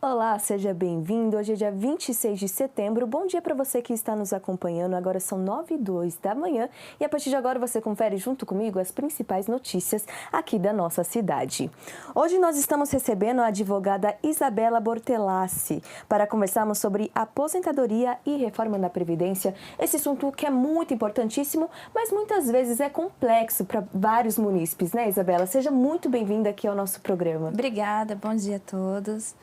Olá, seja bem-vindo. Hoje é dia 26 de setembro. Bom dia para você que está nos acompanhando. Agora são 9h02 da manhã e a partir de agora você confere junto comigo as principais notícias aqui da nossa cidade. Hoje nós estamos recebendo a advogada Isabela Bortelassi para conversarmos sobre aposentadoria e reforma da Previdência. Esse assunto que é muito importantíssimo, mas muitas vezes é complexo para vários munícipes, né, Isabela? Seja muito bem-vinda aqui ao nosso programa. Obrigada, bom dia a todos.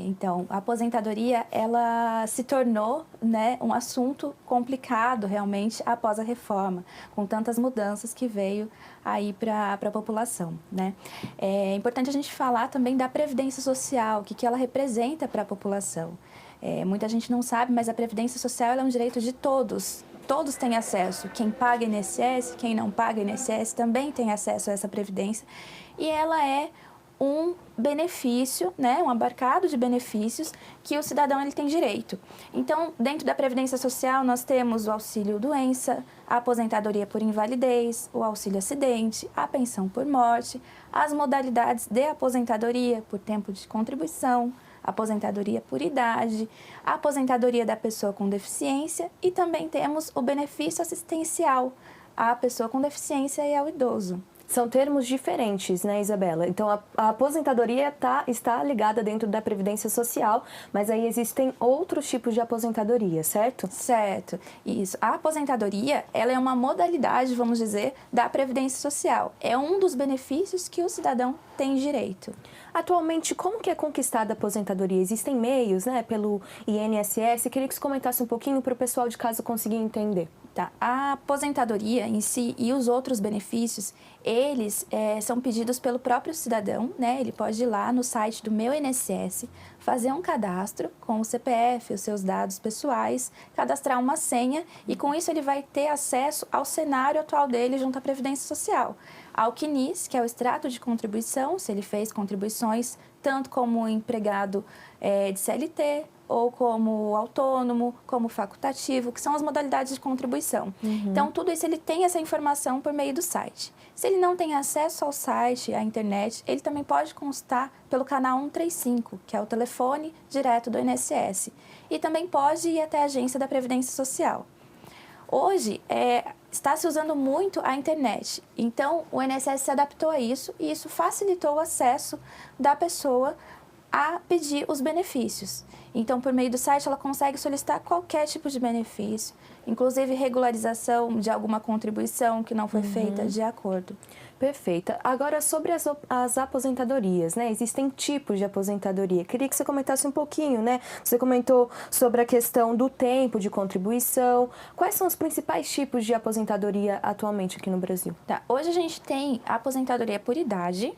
Então, a aposentadoria, ela se tornou, né, um assunto complicado realmente após a reforma, com tantas mudanças que veio aí para a população, né? É importante a gente falar também da Previdência Social, o que ela representa para a população. Muita gente não sabe, mas a Previdência Social é um direito de todos. Todos têm acesso. Quem paga INSS, quem não paga INSS também tem acesso a essa previdência. E ela é um benefício, né, um abarcado de benefícios que o cidadão ele tem direito. Então, dentro da Previdência Social, nós temos o auxílio-doença, a aposentadoria por invalidez, o auxílio-acidente, a pensão por morte, as modalidades de aposentadoria por tempo de contribuição, aposentadoria por idade, a aposentadoria da pessoa com deficiência e também temos o benefício assistencial à pessoa com deficiência e ao idoso. São termos diferentes, né, Isabela? Então, a aposentadoria está ligada dentro da Previdência Social, mas aí existem outros tipos de aposentadoria, certo? Certo, isso. A aposentadoria, ela é uma modalidade, vamos dizer, da Previdência Social. É um dos benefícios que o cidadão tem direito. Atualmente, como que é conquistada a aposentadoria? Existem meios, né, pelo INSS? Queria que você comentasse um pouquinho para o pessoal de casa conseguir entender. Tá. A aposentadoria em si e os outros benefícios, eles são pedidos pelo próprio cidadão, né? Ele pode ir lá no site do Meu INSS, fazer um cadastro com o CPF, os seus dados pessoais, cadastrar uma senha e com isso ele vai ter acesso ao cenário atual dele junto à Previdência Social. Ao CNIS, que é o extrato de contribuição, se ele fez contribuições tanto como empregado de CLT, ou como autônomo, como facultativo, que são as modalidades de contribuição. Então, tudo isso ele tem essa informação por meio do site. Se ele não tem acesso ao site, à internet, ele também pode consultar pelo canal 135, que é o telefone direto do INSS. E também pode ir até a agência da Previdência Social. Hoje, está se usando muito a internet. Então, o INSS se adaptou a isso e isso facilitou o acesso da pessoa a pedir os benefícios. Então, por meio do site, ela consegue solicitar qualquer tipo de benefício, inclusive regularização de alguma contribuição que não foi feita de acordo. Perfeita. Agora, sobre as aposentadorias, né? Existem tipos de aposentadoria. Queria que você comentasse um pouquinho, né? Você comentou sobre a questão do tempo de contribuição. Quais são os principais tipos de aposentadoria atualmente aqui no Brasil? Tá. Hoje a gente tem a aposentadoria por idade,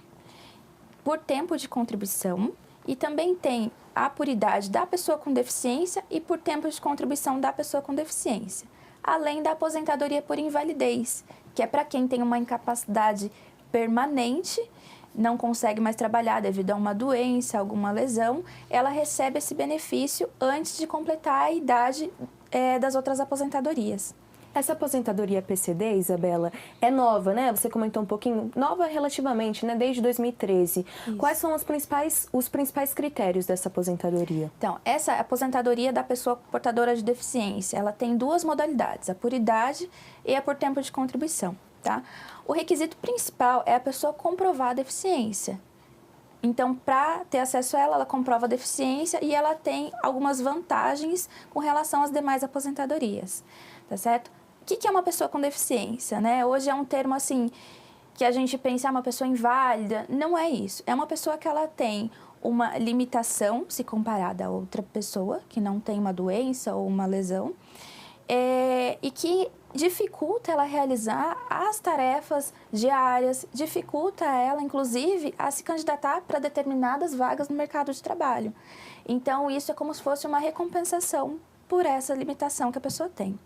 por tempo de contribuição, e também tem a por idade da pessoa com deficiência e por tempo de contribuição da pessoa com deficiência. Além da aposentadoria por invalidez, que é para quem tem uma incapacidade permanente, não consegue mais trabalhar devido a uma doença, alguma lesão, ela recebe esse benefício antes de completar a idade das outras aposentadorias. Essa aposentadoria PCD, Isabela, é nova, né? Você comentou um pouquinho, nova relativamente, né? Desde 2013. Isso. Quais são os principais critérios dessa aposentadoria? Então, essa aposentadoria da pessoa portadora de deficiência, ela tem duas modalidades, a por idade e a por tempo de contribuição, tá? O requisito principal é a pessoa comprovar a deficiência. Então, para ter acesso a ela, ela comprova a deficiência e ela tem algumas vantagens com relação às demais aposentadorias, tá certo? O que é uma pessoa com deficiência, né? Hoje é um termo assim que a gente pensa, uma pessoa inválida. Não é isso. É uma pessoa que ela tem uma limitação, se comparada a outra pessoa que não tem uma doença ou uma lesão, e que dificulta ela realizar as tarefas diárias, dificulta ela, inclusive, a se candidatar para determinadas vagas no mercado de trabalho. Então, isso é como se fosse uma recompensação por essa limitação que a pessoa tem.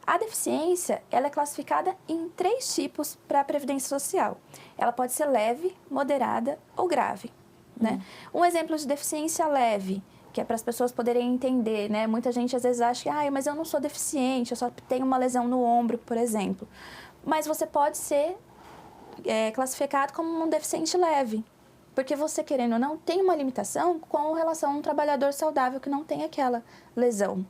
A deficiência, ela é classificada em 3 tipos para a Previdência Social. Ela pode ser leve, moderada ou grave, né? Um exemplo de deficiência leve, que é para as pessoas poderem entender, né? Muita gente às vezes acha que, mas eu não sou deficiente, eu só tenho uma lesão no ombro, por exemplo. Mas você pode ser classificado como um deficiente leve, Porque você, querendo ou não, tem uma limitação com relação a um trabalhador saudável que não tem aquela lesão.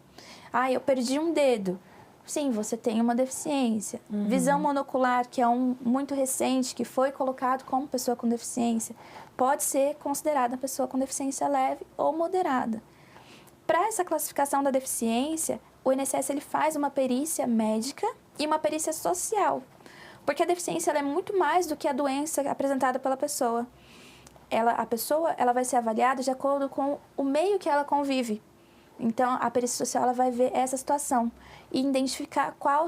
Ah, eu perdi um dedo. Sim, você tem uma deficiência. Visão monocular, que é muito recente, que foi colocado como pessoa com deficiência, pode ser considerada pessoa com deficiência leve ou moderada. Para essa classificação da deficiência, o INSS ele faz uma perícia médica e uma perícia social, porque a deficiência ela é muito mais do que a doença apresentada pela pessoa. A pessoa ela vai ser avaliada de acordo com o meio que ela convive. Então, a perícia social ela vai ver essa situação e identificar qual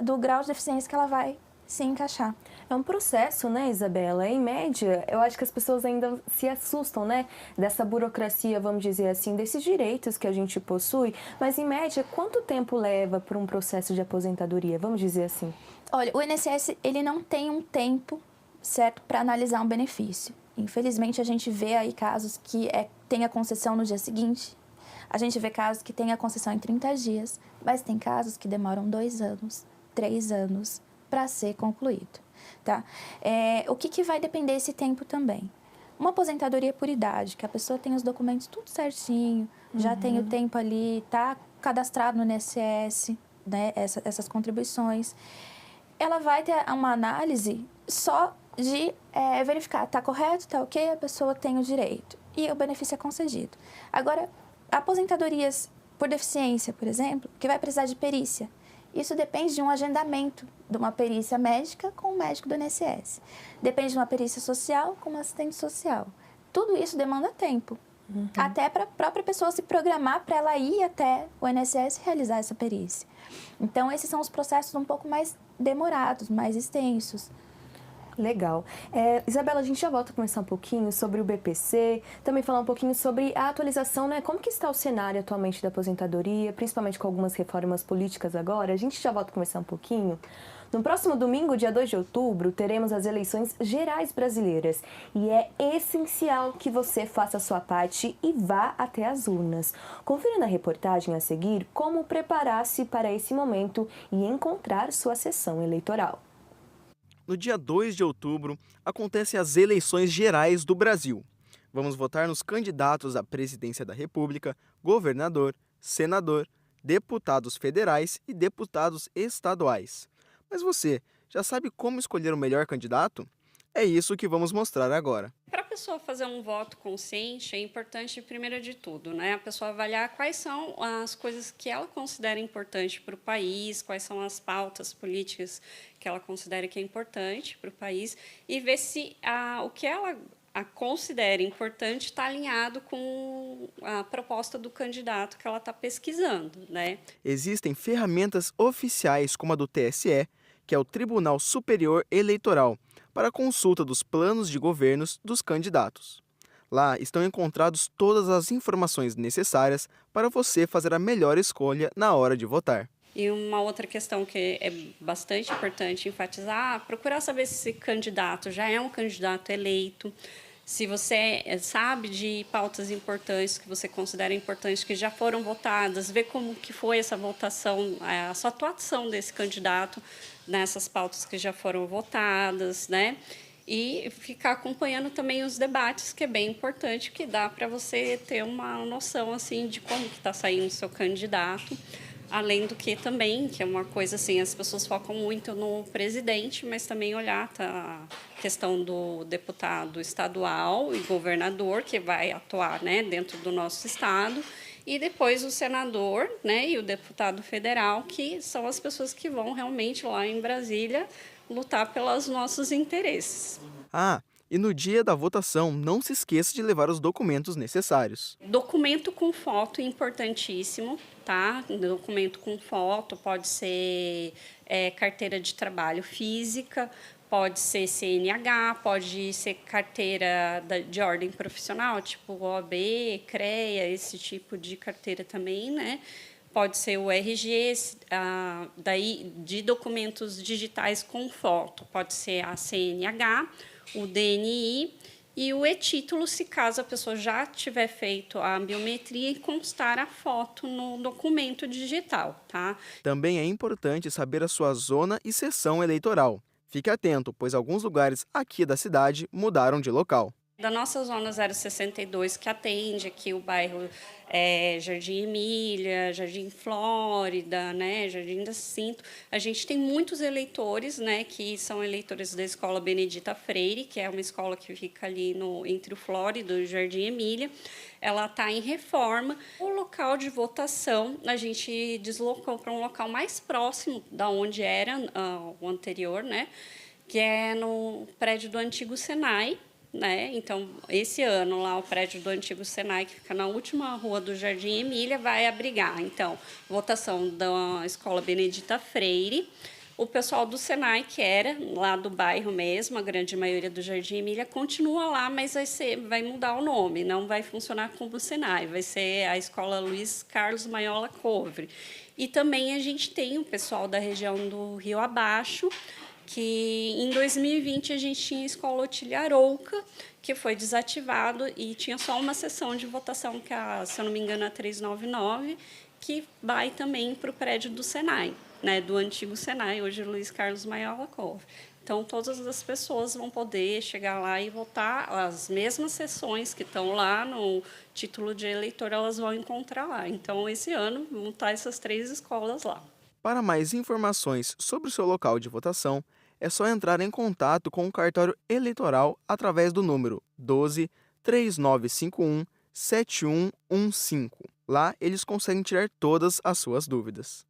do grau de deficiência que ela vai se encaixar. É um processo, né, Isabela? Em média, eu acho que as pessoas ainda se assustam, né, dessa burocracia, vamos dizer assim, desses direitos que a gente possui, mas em média, quanto tempo leva para um processo de aposentadoria, vamos dizer assim? Olha, o INSS, ele não tem um tempo certo para analisar um benefício. Infelizmente, a gente vê aí casos que tem a concessão no dia seguinte, a gente vê casos que tem a concessão em 30 dias, mas tem casos que demoram 2 anos, 3 anos para ser concluído, tá? O que vai depender desse tempo também? Uma aposentadoria por idade, que a pessoa tem os documentos tudo certinho, já tem o tempo ali, tá cadastrado no INSS, né, essas contribuições, ela vai ter uma análise só de verificar, tá correto, tá ok, a pessoa tem o direito e o benefício é concedido. Agora, aposentadorias por deficiência, por exemplo, que vai precisar de perícia. Isso depende de um agendamento de uma perícia médica com o médico do INSS. Depende de uma perícia social com um assistente social. Tudo isso demanda tempo. Até para a própria pessoa se programar para ela ir até o INSS realizar essa perícia. Então, esses são os processos um pouco mais demorados, mais extensos. Legal. Isabela, a gente já volta a conversar um pouquinho sobre o BPC, também falar um pouquinho sobre a atualização, né? Como que está o cenário atualmente da aposentadoria, principalmente com algumas reformas políticas agora. A gente já volta a conversar um pouquinho. No próximo domingo, dia 2 de outubro, teremos as eleições gerais brasileiras e é essencial que você faça a sua parte e vá até as urnas. Confira na reportagem a seguir como preparar-se para esse momento e encontrar sua sessão eleitoral. No dia 2 de outubro, acontecem as eleições gerais do Brasil. Vamos votar nos candidatos à presidência da República, governador, senador, deputados federais e deputados estaduais. Mas você já sabe como escolher o melhor candidato? É isso que vamos mostrar agora. Para a pessoa fazer um voto consciente, é importante, primeiro de tudo, né, a pessoa avaliar quais são as coisas que ela considera importante para o país, quais são as pautas políticas que ela considera que é importante para o país e ver se o que ela considera importante está alinhado com a proposta do candidato que ela está pesquisando, né? Existem ferramentas oficiais como a do TSE, que é o Tribunal Superior Eleitoral, para a consulta dos planos de governos dos candidatos. Lá estão encontradas todas as informações necessárias para você fazer a melhor escolha na hora de votar. E uma outra questão que é bastante importante enfatizar, procurar saber se esse candidato já é um candidato eleito, se você sabe de pautas importantes que você considera importantes que já foram votadas, ver como que foi essa votação, a sua atuação desse candidato nessas pautas que já foram votadas, né? E ficar acompanhando também os debates, que é bem importante, que dá para você ter uma noção assim de como que está saindo o seu candidato. Além do que também, que é uma coisa assim, as pessoas focam muito no presidente, mas também olhar a questão do deputado estadual e governador, que vai atuar, né, dentro do nosso estado, e depois o senador, né, e o deputado federal, que são as pessoas que vão realmente lá em Brasília lutar pelos nossos interesses. E no dia da votação, não se esqueça de levar os documentos necessários. Documento com foto, importantíssimo, tá? Documento com foto pode ser carteira de trabalho física, pode ser CNH, pode ser carteira de ordem profissional, tipo OAB, CREA, esse tipo de carteira também, né? Pode ser o RG, daí de documentos digitais com foto, pode ser a CNH, o DNI e o e-título, se caso a pessoa já tiver feito a biometria e constar a foto no documento digital, tá? Também é importante saber a sua zona e seção eleitoral. Fique atento, pois alguns lugares aqui da cidade mudaram de local. Da nossa zona 062, que atende aqui o bairro Jardim Emília, Jardim Flórida, né, Jardim da Cinto, a gente tem muitos eleitores, né, que são eleitores da Escola Benedita Freire, que é uma escola que fica ali entre o Flórida e o Jardim Emília. Ela está em reforma. O local de votação, a gente deslocou para um local mais próximo da onde era o anterior, né, que é no prédio do antigo Senai, né? Então, esse ano, lá, o prédio do antigo Senai, que fica na última rua do Jardim Emília, vai abrigar. Então, votação da Escola Benedita Freire. O pessoal do Senai, que era lá do bairro mesmo, a grande maioria do Jardim Emília, continua lá, mas vai mudar o nome, não vai funcionar como Senai, vai ser a Escola Luiz Carlos Maiola Covre. E também a gente tem o pessoal da região do Rio Abaixo, que em 2020 a gente tinha a Escola Otília Arouca, que foi desativado e tinha só uma sessão de votação, que se eu não me engano, a 399, que vai também para o prédio do Senai, né, do antigo Senai, hoje Luiz Carlos Maiola Covre. Então, todas as pessoas vão poder chegar lá e votar. As mesmas sessões que estão lá no título de eleitor, elas vão encontrar lá. Então, esse ano, vão estar essas 3 escolas lá. Para mais informações sobre o seu local de votação, é só entrar em contato com o cartório eleitoral através do número 12 3951 7115. Lá, eles conseguem tirar todas as suas dúvidas.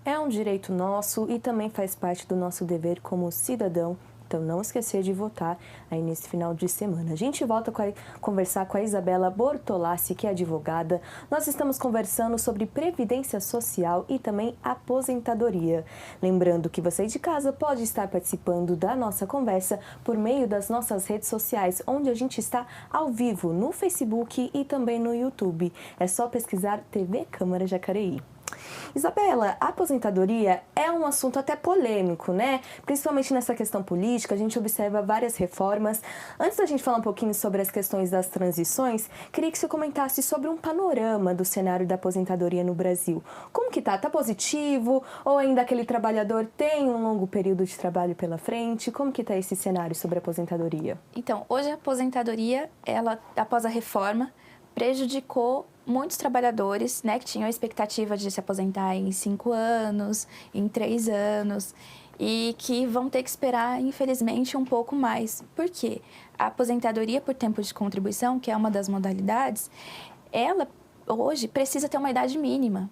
É um direito nosso e também faz parte do nosso dever como cidadão. Então, não esquecer de votar aí nesse final de semana. A gente volta a conversar com a Isabela Bortolassi, que é advogada. Nós estamos conversando sobre previdência social e também aposentadoria. Lembrando que você de casa pode estar participando da nossa conversa por meio das nossas redes sociais, onde a gente está ao vivo no Facebook e também no YouTube. É só pesquisar TV Câmara Jacareí. Isabela, a aposentadoria é um assunto até polêmico, né? Principalmente nessa questão política, a gente observa várias reformas. Antes da gente falar um pouquinho sobre as questões das transições, queria que você comentasse sobre um panorama do cenário da aposentadoria no Brasil. Como que tá? Tá positivo? Ou ainda aquele trabalhador tem um longo período de trabalho pela frente? Como que tá esse cenário sobre a aposentadoria? Então, hoje a aposentadoria, ela, após a reforma, prejudicou muitos trabalhadores, né, que tinham a expectativa de se aposentar em 5 anos, em 3 anos, e que vão ter que esperar, infelizmente, um pouco mais. Por quê? A aposentadoria por tempo de contribuição, que é uma das modalidades, ela, hoje, precisa ter uma idade mínima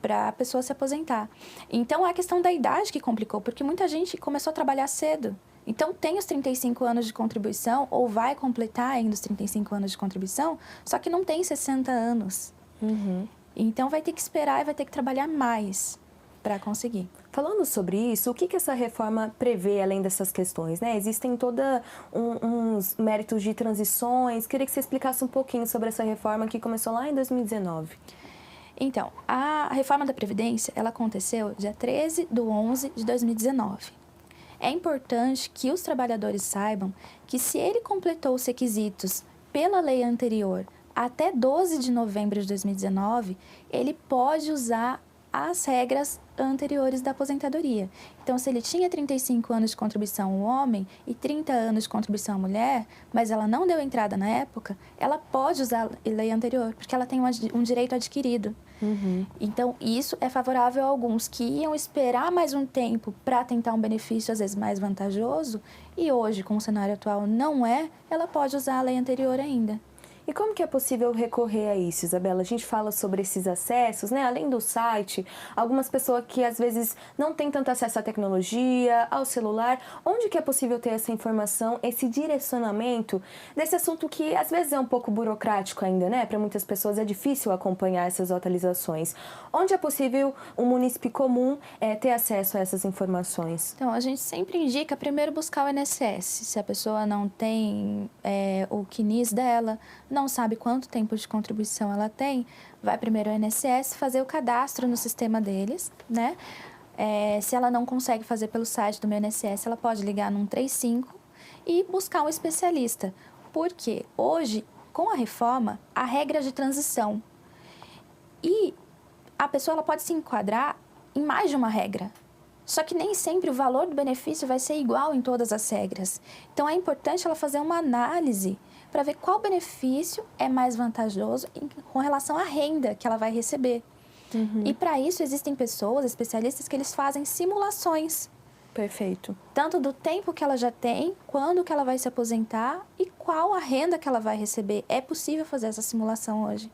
para a pessoa se aposentar. Então, a questão da idade que complicou, porque muita gente começou a trabalhar cedo. Então, tem os 35 anos de contribuição, ou vai completar ainda os 35 anos de contribuição, só que não tem 60 anos. Então, vai ter que esperar e vai ter que trabalhar mais para conseguir. Falando sobre isso, o que essa reforma prevê além dessas questões, né? Existem todos uns méritos de transições. Queria que você explicasse um pouquinho sobre essa reforma que começou lá em 2019. Então, a reforma da Previdência, ela aconteceu dia 13/11/2019. É importante que os trabalhadores saibam que se ele completou os requisitos pela lei anterior até 12 de novembro de 2019, ele pode usar as regras anteriores da aposentadoria. Então, se ele tinha 35 anos de contribuição o homem e 30 anos de contribuição a mulher, mas ela não deu entrada na época, ela pode usar a lei anterior, porque ela tem um direito adquirido. Então, isso é favorável a alguns que iam esperar mais um tempo para tentar um benefício, às vezes, mais vantajoso, e hoje, com o cenário atual, não é, ela pode usar a lei anterior ainda. E como que é possível recorrer a isso, Isabela? A gente fala sobre esses acessos, né? Além do site, algumas pessoas que às vezes não têm tanto acesso à tecnologia, ao celular. Onde que é possível ter essa informação, esse direcionamento desse assunto que às vezes é um pouco burocrático ainda, né? Para muitas pessoas é difícil acompanhar essas atualizações. Onde é possível um munícipe comum ter acesso a essas informações? Então, a gente sempre indica primeiro buscar o INSS. Se a pessoa não tem o CNIS dela, não sabe quanto tempo de contribuição ela tem, vai primeiro ao INSS fazer o cadastro no sistema deles, né? Se ela não consegue fazer pelo site do meu INSS, ela pode ligar no 135 e buscar um especialista. Porque hoje, com a reforma, há regras de transição. E a pessoa ela pode se enquadrar em mais de uma regra. Só que nem sempre o valor do benefício vai ser igual em todas as regras. Então, é importante ela fazer uma análise para ver qual benefício é mais vantajoso com relação à renda que ela vai receber. E para isso existem pessoas, especialistas, que eles fazem simulações. Perfeito. Tanto do tempo que ela já tem, quando que ela vai se aposentar e qual a renda que ela vai receber. É possível fazer essa simulação hoje.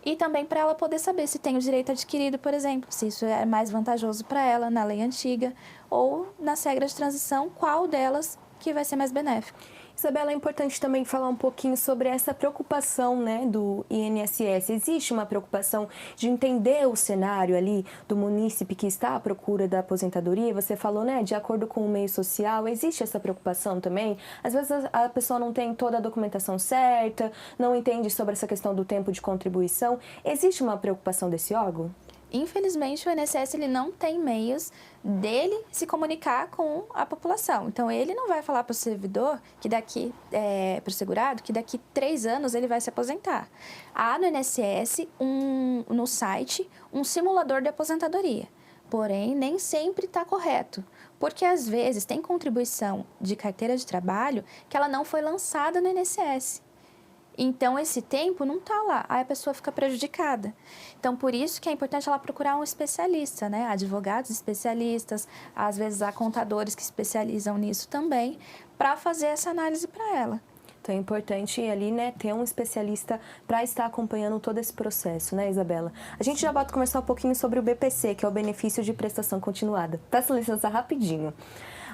E também para ela poder saber se tem o direito adquirido, por exemplo, se isso é mais vantajoso para ela na lei antiga ou nas regras de transição, qual delas que vai ser mais benéfico. Isabela, é importante também falar um pouquinho sobre essa preocupação, né, do INSS. Existe uma preocupação de entender o cenário ali do munícipe que está à procura da aposentadoria? Você falou, né, de acordo com o meio social, existe essa preocupação também? Às vezes a pessoa não tem toda a documentação certa, não entende sobre essa questão do tempo de contribuição. Existe uma preocupação desse órgão? Infelizmente, o INSS ele não tem meios dele se comunicar com a população. Então, ele não vai falar para o servidor, para o segurado, que daqui 3 anos ele vai se aposentar. Há no INSS, no site, um simulador de aposentadoria. Porém, nem sempre está correto. Porque, às vezes, tem contribuição de carteira de trabalho que ela não foi lançada no INSS. Então, esse tempo não está lá, aí a pessoa fica prejudicada. Então, por isso que é importante ela procurar um especialista, né? Advogados especialistas, às vezes há contadores que especializam nisso também, para fazer essa análise para ela. Então, é importante ali, né, ter um especialista para estar acompanhando todo esse processo, né, Isabela? A gente já vai conversar um pouquinho sobre o BPC, que é o benefício de prestação continuada. Peço licença rapidinho.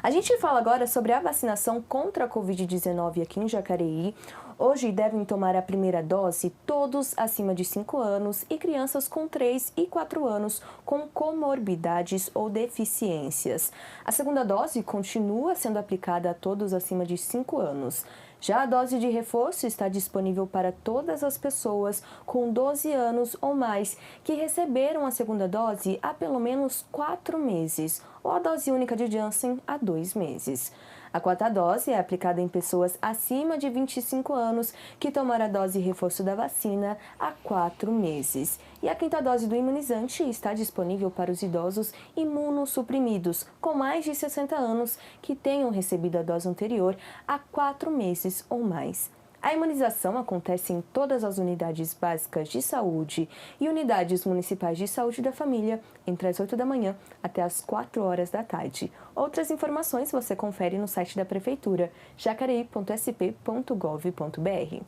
A gente fala agora sobre a vacinação contra a Covid-19 aqui em Jacareí. Hoje devem tomar a primeira dose todos acima de 5 anos e crianças com 3 e 4 anos com comorbidades ou deficiências. A segunda dose continua sendo aplicada a todos acima de 5 anos. Já a dose de reforço está disponível para todas as pessoas com 12 anos ou mais que receberam a segunda dose há pelo menos 4 meses ou a dose única de Janssen há 2 meses. A quarta dose é aplicada em pessoas acima de 25 anos que tomaram a dose reforço da vacina há 4 meses. E a quinta dose do imunizante está disponível para os idosos imunossuprimidos com mais de 60 anos que tenham recebido a dose anterior há 4 meses ou mais. A imunização acontece em todas as unidades básicas de saúde e unidades municipais de saúde da família entre as 8 da manhã até as 4 horas da tarde. Outras informações você confere no site da Prefeitura, jacareí.sp.gov.br.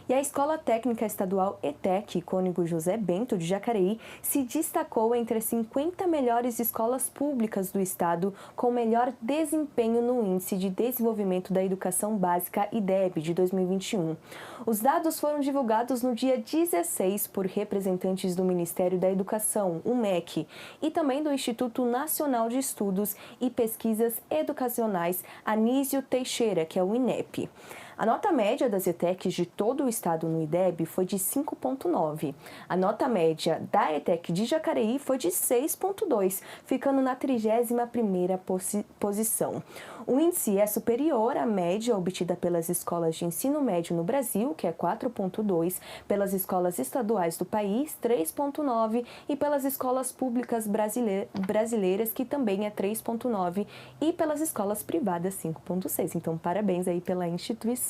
E a Escola Técnica Estadual ETEC Cônego José Bento de Jacareí se destacou entre as 50 melhores escolas públicas do estado com melhor desempenho no Índice de Desenvolvimento da Educação Básica IDEB de 2021. Os dados foram divulgados no dia 16 por representantes do Ministério da Educação, o MEC, e também do Instituto Nacional de Estudos e Pesquisas Educacionais Anísio Teixeira, que é o INEP. A nota média das ETECs de todo o estado no IDEB foi de 5,9. A nota média da ETEC de Jacareí foi de 6,2, ficando na 31ª posição. O índice é superior à média obtida pelas escolas de ensino médio no Brasil, que é 4,2, pelas escolas estaduais do país, 3,9, e pelas escolas públicas brasileiras, que também é 3,9, e pelas escolas privadas, 5,6. Então, parabéns aí pela instituição.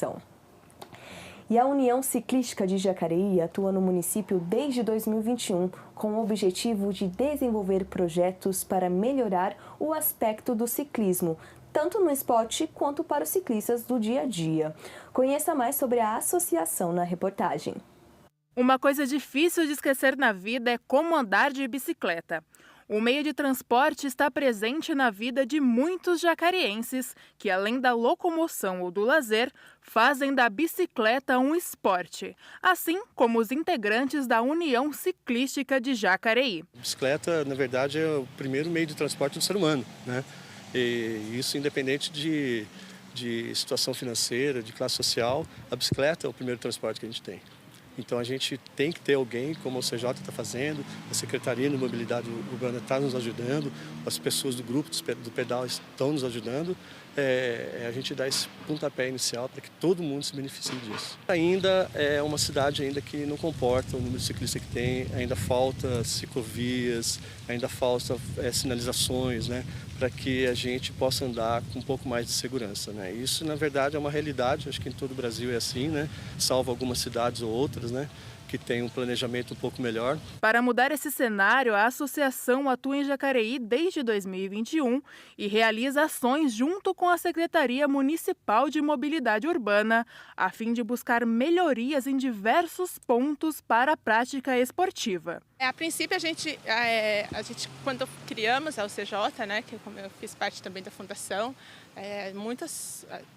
E a União Ciclística de Jacareí atua no município desde 2021 com o objetivo de desenvolver projetos para melhorar o aspecto do ciclismo, tanto no esporte quanto para os ciclistas do dia a dia. Conheça mais sobre a associação na reportagem. Uma coisa difícil de esquecer na vida é como andar de bicicleta. O meio de transporte está presente na vida de muitos jacareenses que, além da locomoção ou do lazer, fazem da bicicleta um esporte, assim como os integrantes da União Ciclística de Jacareí. A bicicleta, na verdade, é o primeiro meio de transporte do ser humano, né? E isso independente de situação financeira, de classe social, a bicicleta é o primeiro transporte que a gente tem. Então a gente tem que ter alguém, como o CJ está fazendo, a Secretaria de Mobilidade Urbana está nos ajudando, as pessoas do grupo do pedal estão nos ajudando, a gente dá esse pontapé inicial para que todo mundo se beneficie disso. Ainda é uma cidade ainda que não comporta o número de ciclistas que tem, ainda falta ciclovias, ainda falta sinalizações, né? para que a gente possa andar com um pouco mais de segurança, né? Isso, na verdade, é uma realidade, acho que em todo o Brasil é assim, né? Salvo algumas cidades ou outras, né? Que tem um planejamento um pouco melhor. Para mudar esse cenário, a associação atua em Jacareí desde 2021 e realiza ações junto com a Secretaria Municipal de Mobilidade Urbana, a fim de buscar melhorias em diversos pontos para a prática esportiva. A princípio, a gente quando criamos a UCJ, né, que como eu fiz parte também da fundação,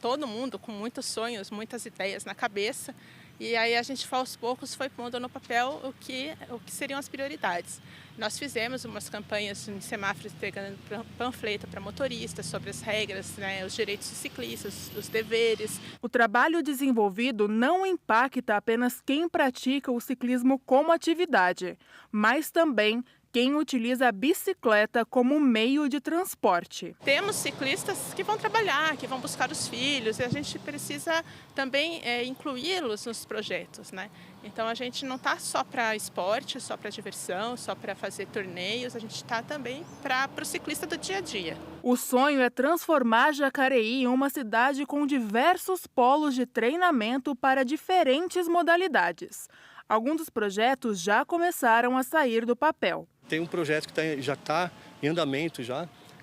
todo mundo com muitos sonhos, muitas ideias na cabeça. E aí a gente, aos poucos, foi pondo no papel o que seriam as prioridades. Nós fizemos umas campanhas em semáforos, entregando panfleto para motoristas sobre as regras, né, os direitos dos ciclistas, os deveres. O trabalho desenvolvido não impacta apenas quem pratica o ciclismo como atividade, mas também quem utiliza a bicicleta como meio de transporte. Temos ciclistas que vão trabalhar, que vão buscar os filhos, e a gente precisa também incluí-los nos projetos, né? Então a gente não está só para esporte, só para diversão, só para fazer torneios, a gente está também para o ciclista do dia a dia. O sonho é transformar Jacareí em uma cidade com diversos polos de treinamento para diferentes modalidades. Alguns dos projetos já começaram a sair do papel. Tem um projeto que já está em andamento,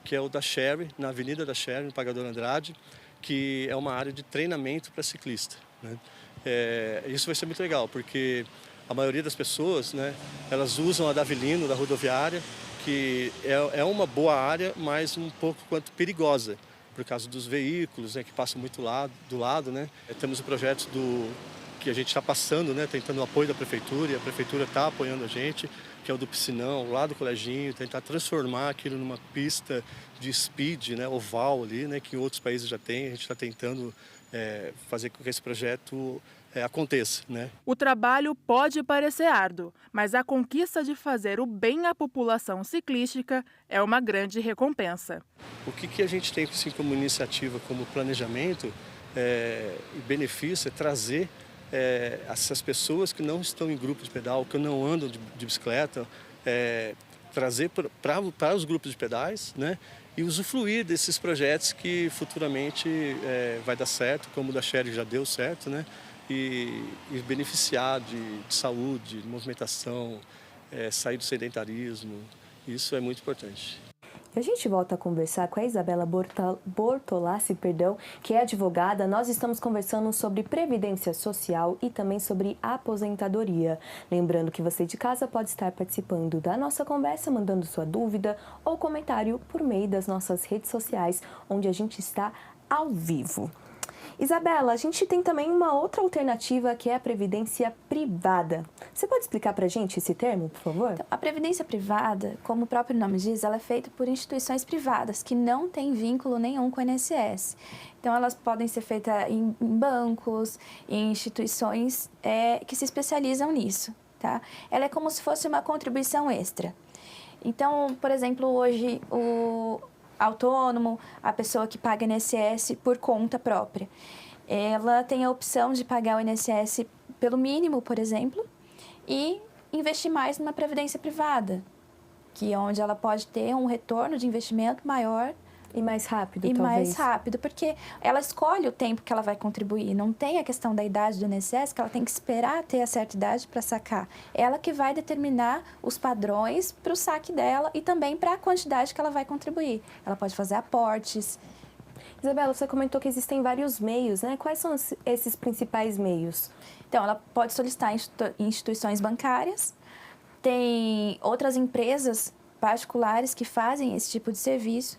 que é o da Sherry, na Avenida da Sherry, no Pagador Andrade, que é uma área de treinamento para ciclista, né? Isso vai ser muito legal, porque a maioria das pessoas, né, elas usam a da Avelino, da rodoviária, que é uma boa área, mas um pouco quanto perigosa, por causa dos veículos, né, que passam muito do lado. Né? Temos o projeto que a gente está passando, né, tentando o apoio da prefeitura, e a prefeitura está apoiando a gente, que é o do piscinão, lá do coleginho, tentar transformar aquilo numa pista de speed, né, oval ali, né, que em outros países já tem. A gente está tentando fazer com que esse projeto aconteça, né? O trabalho pode parecer árduo, mas a conquista de fazer o bem à população ciclística é uma grande recompensa. O que a gente tem assim, como iniciativa, como planejamento e benefício é trazer essas pessoas que não estão em grupos de pedal, que não andam de bicicleta, trazer para os grupos de pedais, né? E usufruir desses projetos que futuramente vai dar certo, como o da Sherry já deu certo, né? E beneficiar de saúde, de movimentação, sair do sedentarismo. Isso é muito importante. A gente volta a conversar com a Isabela Bortolassi, que é advogada. Nós estamos conversando sobre previdência social e também sobre aposentadoria. Lembrando que você de casa pode estar participando da nossa conversa, mandando sua dúvida ou comentário por meio das nossas redes sociais, onde a gente está ao vivo. Isabela, a gente tem também uma outra alternativa que é a previdência privada. Você pode explicar para a gente esse termo, por favor? Então, a previdência privada, como o próprio nome diz, ela é feita por instituições privadas que não têm vínculo nenhum com o INSS. Então, elas podem ser feitas em bancos, em instituições que se especializam nisso, tá? Ela é como se fosse uma contribuição extra. Então, por exemplo, hoje o autônomo, a pessoa que paga INSS por conta própria, ela tem a opção de pagar o INSS pelo mínimo, por exemplo, e investir mais numa previdência privada, que é onde ela pode ter um retorno de investimento maior e mais rápido, e talvez. mais rápido, porque ela escolhe o tempo que ela vai contribuir. Não tem a questão da idade do INSS, que ela tem que esperar ter a certa idade para sacar. Ela que vai determinar os padrões para o saque dela e também para a quantidade que ela vai contribuir. Ela pode fazer aportes. Isabela, você comentou que existem vários meios, né? Quais são esses principais meios? Então, ela pode solicitar em instituições bancárias. Tem outras empresas particulares que fazem esse tipo de serviço.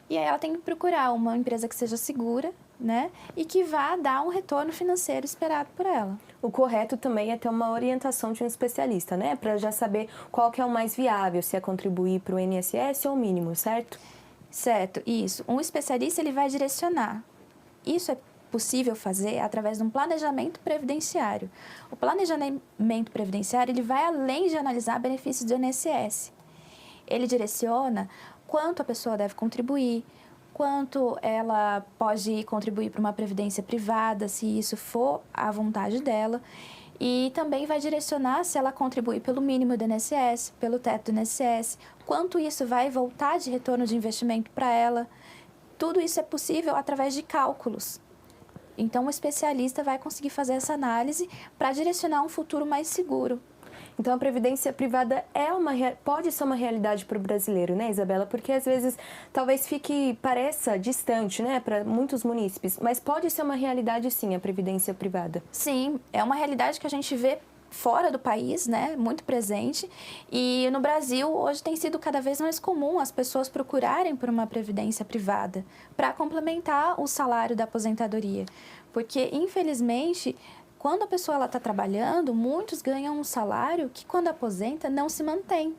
E aí ela tem que procurar uma empresa que seja segura, né? E que vá dar um retorno financeiro esperado por ela. O correto também é ter uma orientação de um especialista, né? Para já saber qual que é o mais viável, se é contribuir para o INSS ou o mínimo, certo? Certo, isso. Um especialista, ele vai direcionar. Isso é possível fazer através de um planejamento previdenciário. O planejamento previdenciário, ele vai além de analisar benefícios do INSS. Ele direciona quanto a pessoa deve contribuir, quanto ela pode contribuir para uma previdência privada, se isso for à vontade dela. E também vai direcionar se ela contribui pelo mínimo do INSS, pelo teto do INSS, quanto isso vai voltar de retorno de investimento para ela. Tudo isso é possível através de cálculos. Então, o especialista vai conseguir fazer essa análise para direcionar um futuro mais seguro. Então, a previdência privada pode ser uma realidade para o brasileiro, né, Isabela? Porque, às vezes, talvez pareça distante, né, para muitos munícipes, mas pode ser uma realidade, sim, a previdência privada. Sim, é uma realidade que a gente vê fora do país, né, muito presente. E no Brasil, hoje tem sido cada vez mais comum as pessoas procurarem por uma previdência privada para complementar o salário da aposentadoria. Porque, infelizmente, quando a pessoa está trabalhando, muitos ganham um salário que, quando aposenta, não se mantém.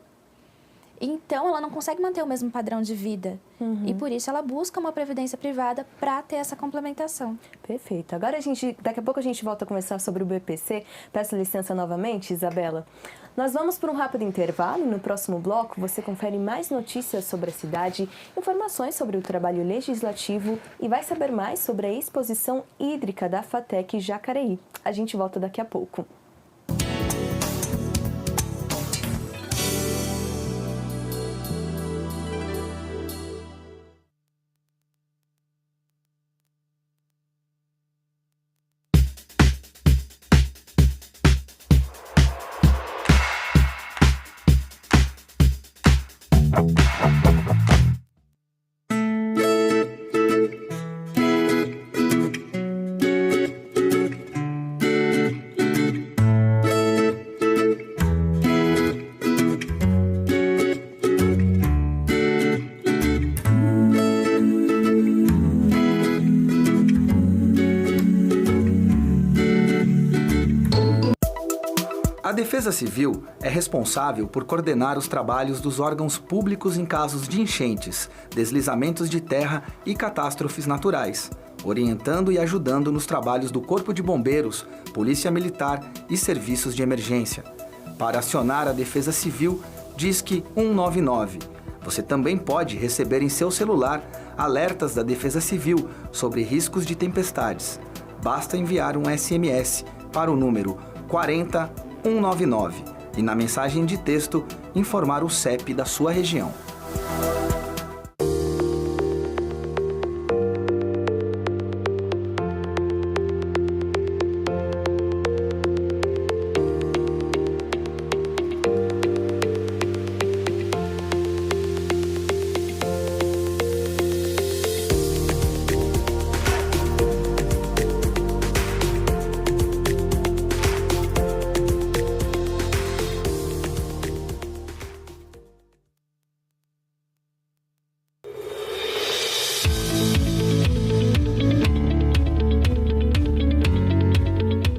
Então, ela não consegue manter o mesmo padrão de vida. E, por isso, ela busca uma previdência privada para ter essa complementação. Perfeito. Agora, daqui a pouco a gente volta a conversar sobre o BPC. Peço licença novamente, Isabela. Nós vamos para um rápido intervalo e no próximo bloco você confere mais notícias sobre a cidade, informações sobre o trabalho legislativo e vai saber mais sobre a exposição hídrica da FATEC Jacareí. A gente volta daqui a pouco. A Defesa Civil é responsável por coordenar os trabalhos dos órgãos públicos em casos de enchentes, deslizamentos de terra e catástrofes naturais, orientando e ajudando nos trabalhos do Corpo de Bombeiros, Polícia Militar e serviços de emergência. Para acionar a Defesa Civil, disque 199. Você também pode receber em seu celular alertas da Defesa Civil sobre riscos de tempestades. Basta enviar um SMS para o número 40199 e na mensagem de texto informar o CEP da sua região.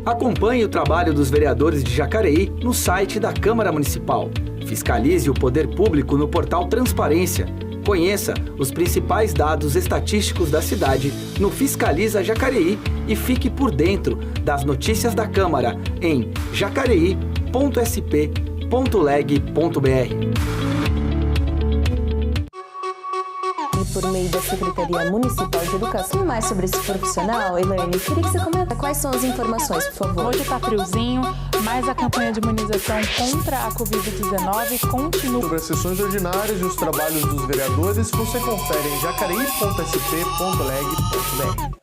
Acompanhe o trabalho dos vereadores de Jacareí no site da Câmara Municipal. Fiscalize o poder público no portal Transparência. Conheça os principais dados estatísticos da cidade no Fiscaliza Jacareí e fique por dentro das notícias da Câmara em jacareí.sp.leg.br. Por meio da Secretaria Municipal de Educação. Mais sobre esse profissional, Elaine, queria que você comenta quais são as informações, por favor. Hoje está friozinho, mas a campanha de imunização contra a Covid-19 continua. Sobre as sessões ordinárias e os trabalhos dos vereadores, você confere em jacareí.sp.leg.br.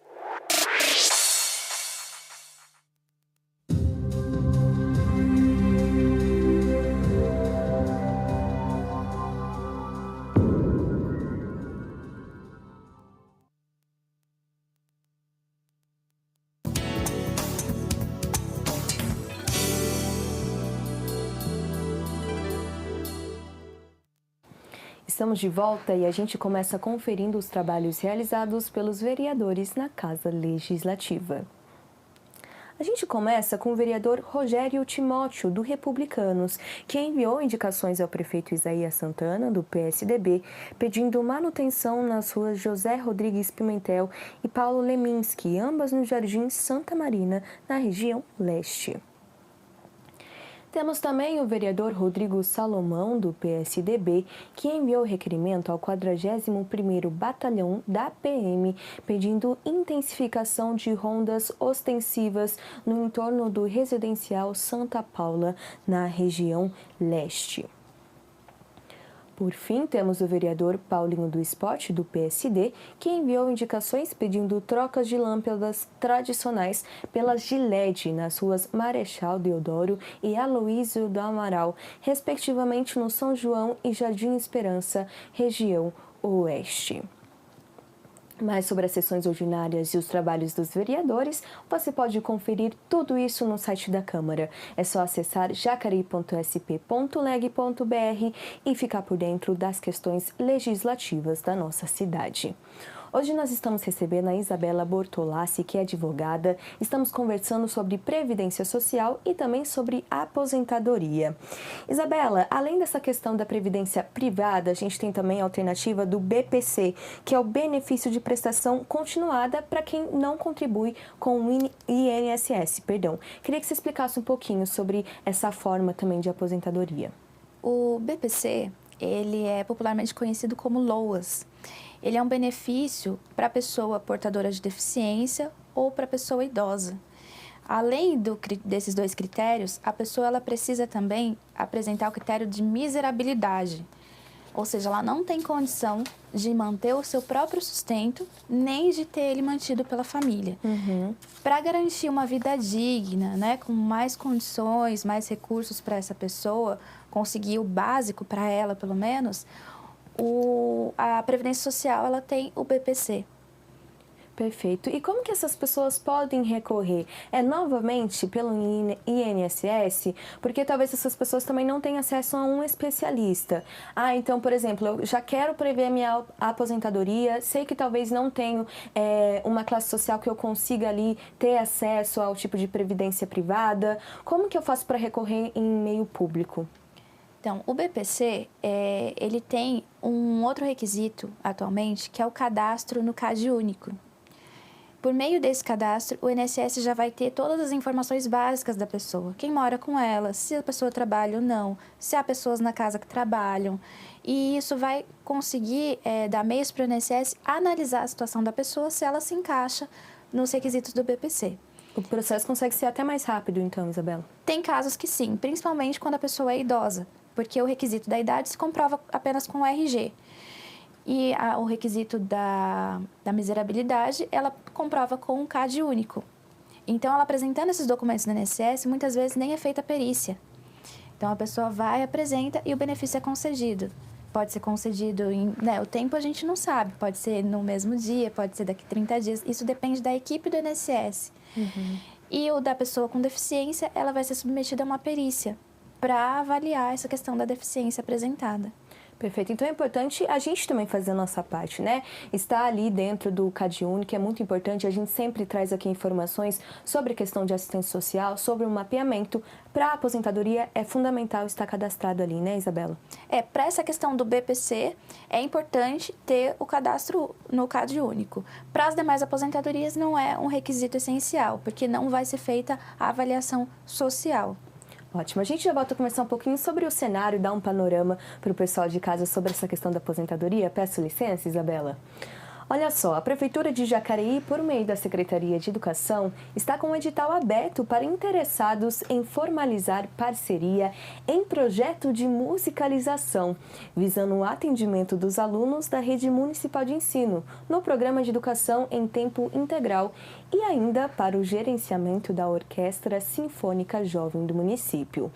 Estamos de volta e a gente começa conferindo os trabalhos realizados pelos vereadores na Casa Legislativa. A gente começa com o vereador Rogério Timóteo, do Republicanos, que enviou indicações ao prefeito Isaías Santana, do PSDB, pedindo manutenção nas ruas José Rodrigues Pimentel e Paulo Leminski, ambas no Jardim Santa Marina, na região leste. Temos também o vereador Rodrigo Salomão, do PSDB, que enviou requerimento ao 41º Batalhão da PM, pedindo intensificação de rondas ostensivas no entorno do residencial Santa Paula, na região leste. Por fim, temos o vereador Paulinho do Esporte, do PSD, que enviou indicações pedindo trocas de lâmpadas tradicionais pelas de LED nas ruas Marechal Deodoro e Aloísio do Amaral, respectivamente no São João e Jardim Esperança, região oeste. Mais sobre as sessões ordinárias e os trabalhos dos vereadores, você pode conferir tudo isso no site da Câmara. É só acessar jacareí.sp.leg.br e ficar por dentro das questões legislativas da nossa cidade. Hoje nós estamos recebendo a Isabela Bortolassi, que é advogada. Estamos conversando sobre previdência social e também sobre aposentadoria. Isabela, além dessa questão da previdência privada, a gente tem também a alternativa do BPC, que é o benefício de prestação continuada para quem não contribui com o INSS. Queria que você explicasse um pouquinho sobre essa forma também de aposentadoria. O BPC, ele é popularmente conhecido como LOAS. Ele é um benefício para a pessoa portadora de deficiência ou para a pessoa idosa. Além desses dois critérios, a pessoa ela precisa também apresentar o critério de miserabilidade. Ou seja, ela não tem condição de manter o seu próprio sustento, nem de ter ele mantido pela família. Para garantir uma vida digna, né, com mais condições, mais recursos para essa pessoa, conseguir o básico para ela, pelo menos, a Previdência Social ela tem o BPC. Perfeito. E como que essas pessoas podem recorrer? É novamente pelo INSS? Porque talvez essas pessoas também não tenham acesso a um especialista. Então, por exemplo, eu já quero prever minha aposentadoria, sei que talvez não tenho uma classe social que eu consiga ali ter acesso ao tipo de previdência privada. Como que eu faço para recorrer em meio público? Então, o BPC, ele tem um outro requisito atualmente, que é o cadastro no CadÚnico. Por meio desse cadastro, o INSS já vai ter todas as informações básicas da pessoa. Quem mora com ela, se a pessoa trabalha ou não, se há pessoas na casa que trabalham. E isso vai conseguir dar meios para o INSS analisar a situação da pessoa, se ela se encaixa nos requisitos do BPC. O processo consegue ser até mais rápido, então, Isabela? Tem casos que sim, principalmente quando a pessoa é idosa, porque o requisito da idade se comprova apenas com o RG. E o requisito da miserabilidade, ela comprova com um CadÚnico. Então, ela apresentando esses documentos no INSS, muitas vezes nem é feita a perícia. Então, a pessoa vai, apresenta e o benefício é concedido. Pode ser concedido o tempo a gente não sabe, pode ser no mesmo dia, pode ser daqui 30 dias. Isso depende da equipe do INSS. E o da pessoa com deficiência, ela vai ser submetida a uma perícia para avaliar essa questão da deficiência apresentada. Perfeito. Então é importante a gente também fazer a nossa parte, né? Estar ali dentro do CadÚnico é muito importante. A gente sempre traz aqui informações sobre a questão de assistência social, sobre o mapeamento. Para a aposentadoria é fundamental estar cadastrado ali, né, Isabela? Para essa questão do BPC, é importante ter o cadastro no CadÚnico. Para as demais aposentadorias não é um requisito essencial, porque não vai ser feita a avaliação social. Ótimo. A gente já volta a conversar um pouquinho sobre o cenário, dar um panorama para o pessoal de casa sobre essa questão da aposentadoria. Peço licença, Isabela. Olha só, a Prefeitura de Jacareí, por meio da Secretaria de Educação, está com um edital aberto para interessados em formalizar parceria em projeto de musicalização, visando o atendimento dos alunos da Rede Municipal de Ensino, no Programa de Educação em Tempo Integral e ainda para o gerenciamento da Orquestra Sinfônica Jovem do município.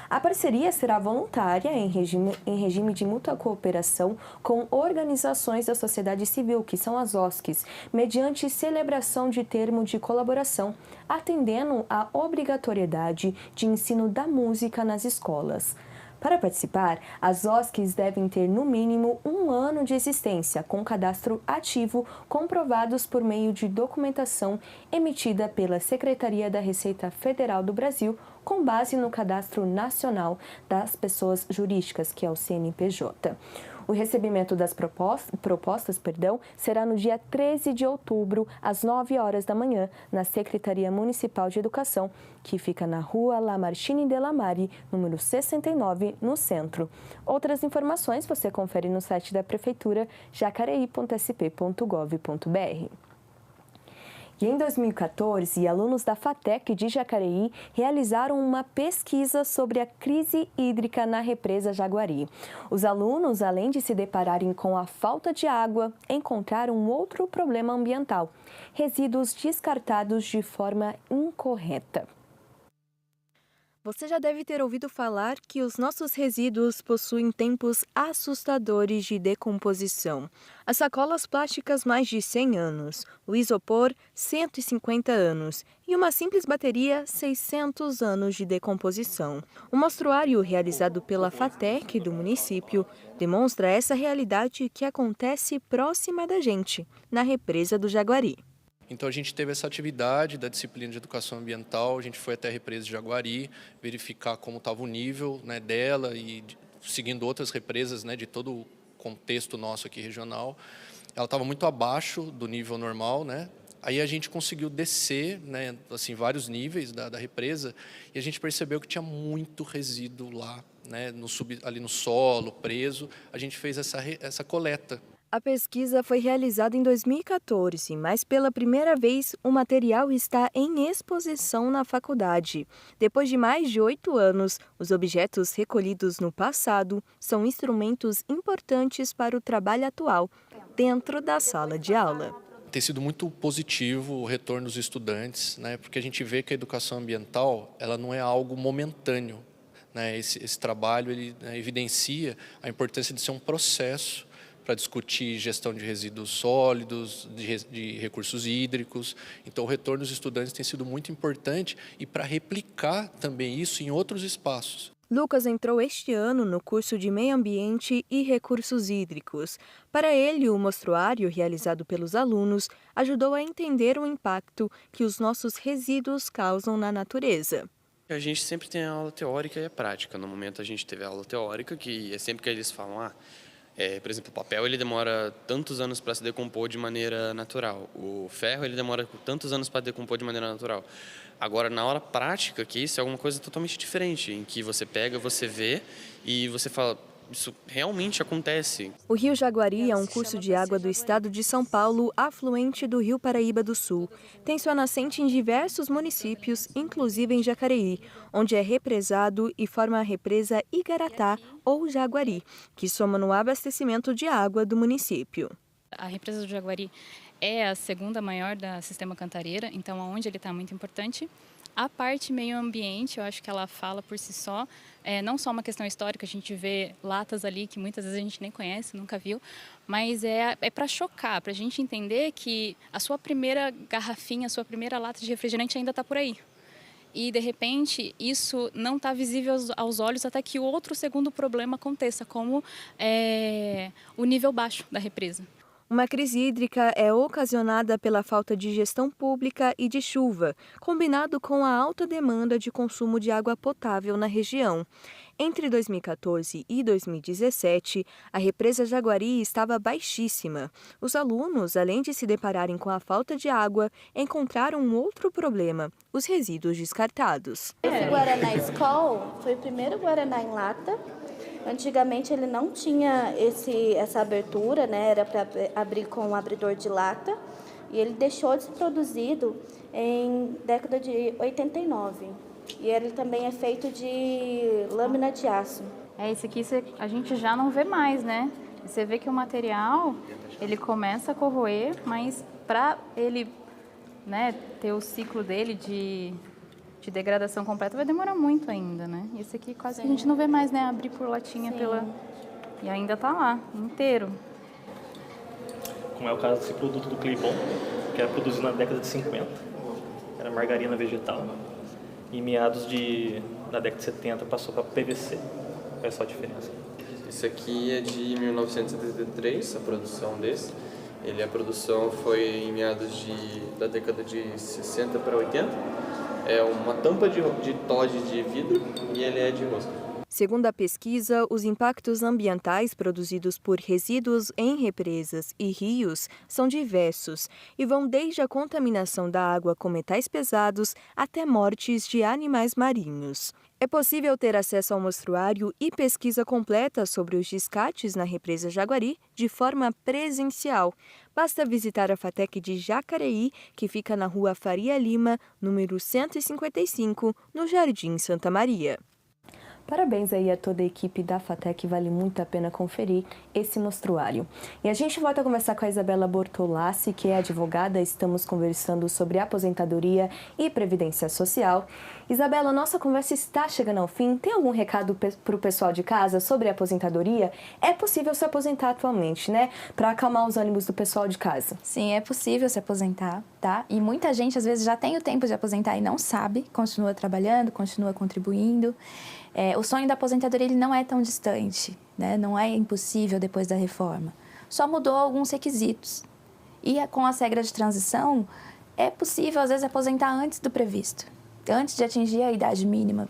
A parceria será voluntária em regime de mútua cooperação com organizações da sociedade civil, que são as OSCs, mediante celebração de termo de colaboração, atendendo à obrigatoriedade de ensino da música nas escolas. Para participar, as OSCs devem ter no mínimo 1 ano de existência, com cadastro ativo comprovados por meio de documentação emitida pela Secretaria da Receita Federal do Brasil, com base no Cadastro Nacional das Pessoas Jurídicas, que é o CNPJ. O recebimento das propostas será no dia 13 de outubro, às 9 horas da manhã, na Secretaria Municipal de Educação, que fica na Rua Lamartine de la Mari, número 69, no centro. Outras informações você confere no site da Prefeitura, jacareí.sp.gov.br. E em 2014, alunos da FATEC de Jacareí realizaram uma pesquisa sobre a crise hídrica na represa Jaguari. Os alunos, além de se depararem com a falta de água, encontraram outro problema ambiental: resíduos descartados de forma incorreta. Você já deve ter ouvido falar que os nossos resíduos possuem tempos assustadores de decomposição. As sacolas plásticas, mais de 100 anos, o isopor, 150 anos e uma simples bateria, 600 anos de decomposição. O mostruário realizado pela FATEC do município demonstra essa realidade que acontece próxima da gente, na represa do Jaguari. Então a gente teve essa atividade da disciplina de educação ambiental, a gente foi até a represa de Jaguari, verificar como estava o nível, né, dela e seguindo outras represas, né, de todo o contexto nosso aqui regional. Ela estava muito abaixo do nível normal, né? Aí a gente conseguiu descer, né, assim, vários níveis da represa e a gente percebeu que tinha muito resíduo lá, né, ali no solo, preso. A gente fez essa coleta. A pesquisa foi realizada em 2014, mas pela primeira vez o material está em exposição na faculdade. Depois de mais de 8 anos, os objetos recolhidos no passado são instrumentos importantes para o trabalho atual, dentro da sala de aula. Tem sido muito positivo o retorno dos estudantes, né, porque a gente vê que a educação ambiental ela não é algo momentâneo, né, esse trabalho ele, né, evidencia a importância de ser um processo para discutir gestão de resíduos sólidos, de recursos hídricos. Então, o retorno dos estudantes tem sido muito importante e para replicar também isso em outros espaços. Lucas entrou este ano no curso de Meio Ambiente e Recursos Hídricos. Para ele, o mostruário realizado pelos alunos ajudou a entender o impacto que os nossos resíduos causam na natureza. A gente sempre tem a aula teórica e a prática. No momento, a gente teve a aula teórica, que é sempre que eles falam, por exemplo, o papel ele demora tantos anos para se decompor de maneira natural. O ferro ele demora tantos anos para decompor de maneira natural. Agora, na hora prática, que isso é alguma coisa totalmente diferente, em que você pega, você vê e você fala, isso realmente acontece. O Rio Jaguari é um curso de água do estado de São Paulo, afluente do Rio Paraíba do Sul. Tem sua nascente em diversos municípios, inclusive em Jacareí, onde é represado e forma a represa Igaratá ou Jaguari, que soma no abastecimento de água do município. A represa do Jaguari é a segunda maior da Sistema Cantareira, então onde ele está muito importante. A parte meio ambiente, eu acho que ela fala por si só, não só uma questão histórica, a gente vê latas ali que muitas vezes a gente nem conhece, nunca viu, mas é para chocar, para a gente entender que a sua primeira garrafinha, a sua primeira lata de refrigerante ainda está por aí. E, de repente, isso não está visível aos olhos até que outro segundo problema aconteça, como o nível baixo da represa. Uma crise hídrica é ocasionada pela falta de gestão pública e de chuva, combinado com a alta demanda de consumo de água potável na região. Entre 2014 e 2017, a represa Jaguari estava baixíssima. Os alunos, além de se depararem com a falta de água, encontraram um outro problema: os resíduos descartados. Esse Guaraná Skol foi o primeiro Guaraná em lata. Antigamente ele não tinha essa abertura, né? Era para abrir com um abridor de lata, e ele deixou de ser produzido em década de 89. E ele também é feito de lâmina de aço. Esse aqui a gente já não vê mais, né? Você vê que o material, ele começa a corroer, mas para ele, né, ter o ciclo dele de degradação completa vai demorar muito ainda, né? Esse aqui quase que a gente não vê mais, né? Abrir por latinha e ainda tá lá, inteiro. Como é o caso desse produto do Clipon, que era produzido na década de 50. Era margarina vegetal. E em meados da década de 70 passou para PVC. Qual é só a diferença? Esse aqui é de 1973, a produção desse. A produção foi em meados da década de 60 para 80. É uma tampa de Toddy de vidro e ele é de rosca. Segundo a pesquisa, os impactos ambientais produzidos por resíduos em represas e rios são diversos e vão desde a contaminação da água com metais pesados até mortes de animais marinhos. É possível ter acesso ao mostruário e pesquisa completa sobre os descartes na represa Jaguari de forma presencial. Basta visitar a FATEC de Jacareí, que fica na Rua Faria Lima, número 155, no Jardim Santa Maria. Parabéns aí a toda a equipe da FATEC, vale muito a pena conferir esse mostruário. E a gente volta a conversar com a Isabela Bortolassi, que é advogada, estamos conversando sobre aposentadoria e previdência social. Isabela, nossa conversa está chegando ao fim. Tem algum recado para o pessoal de casa sobre a aposentadoria? É possível se aposentar atualmente, né? Para acalmar os ânimos do pessoal de casa. Sim, é possível se aposentar, tá? E muita gente, às vezes, já tem o tempo de aposentar e não sabe, continua trabalhando, continua contribuindo. O sonho da aposentadoria ele não é tão distante, né? Não é impossível depois da reforma. Só mudou alguns requisitos. E com as regras de transição, é possível, às vezes, aposentar antes do previsto, antes de atingir a idade mínima.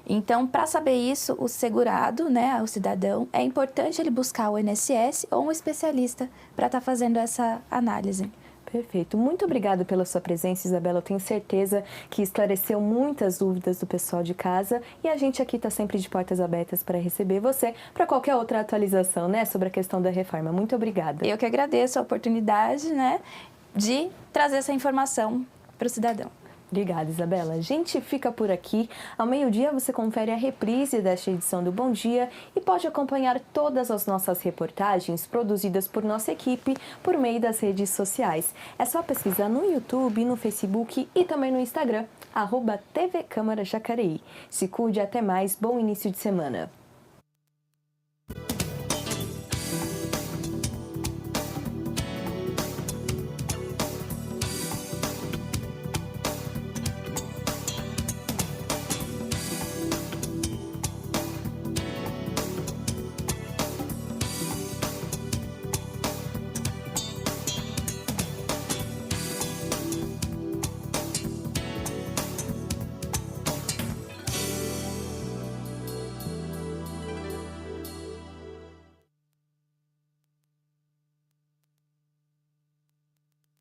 Então, para saber isso, o segurado, né, o cidadão, é importante ele buscar o INSS ou um especialista para estar fazendo essa análise. Perfeito. Muito obrigada pela sua presença, Isabela. Eu tenho certeza que esclareceu muitas dúvidas do pessoal de casa e a gente aqui está sempre de portas abertas para receber você para qualquer outra atualização, né, sobre a questão da reforma. Muito obrigada. Eu que agradeço a oportunidade, né, de trazer essa informação para o cidadão. Obrigada, Isabela. A gente fica por aqui. Ao meio-dia você confere a reprise desta edição do Bom Dia e pode acompanhar todas as nossas reportagens produzidas por nossa equipe por meio das redes sociais. É só pesquisar no YouTube, no Facebook e também no Instagram, @TV Câmara Jacareí. Se cuide, até mais, bom início de semana.